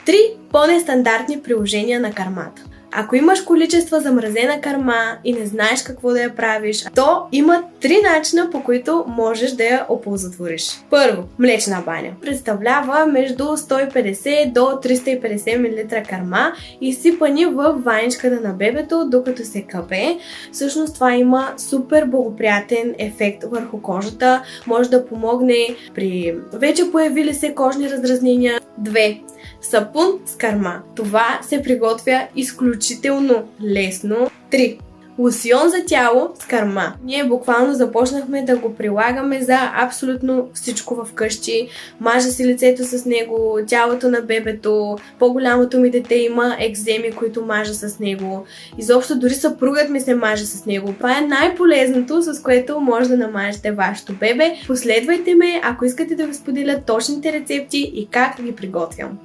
3 по-нестандартни приложения на кърмата. Ако имаш количество замразена кърма и не знаеш какво да я правиш, то има 3 начина, по които можеш да я оползотвориш. Първо, млечна баня. Представлява между 150 до 350 мл кърма, изсипани в ваничката на бебето, докато се къпе. Всъщност това има супер благоприятен ефект върху кожата. Може да помогне при вече появили се кожни раздразнения. 2. Сапун с кърма. Това се приготвя изключително лесно. 3. Лосьон за тяло с кърма. Ние буквално започнахме да го прилагаме за абсолютно всичко вкъщи. Мажа си лицето с него, тялото на бебето, по-голямото ми дете има екземи, които мажа с него. Изобщо дори съпругът ми се маже с него. Това е най-полезното, с което може да намажете вашето бебе. Последвайте ме, ако искате да ви споделя точните рецепти и как ги приготвям.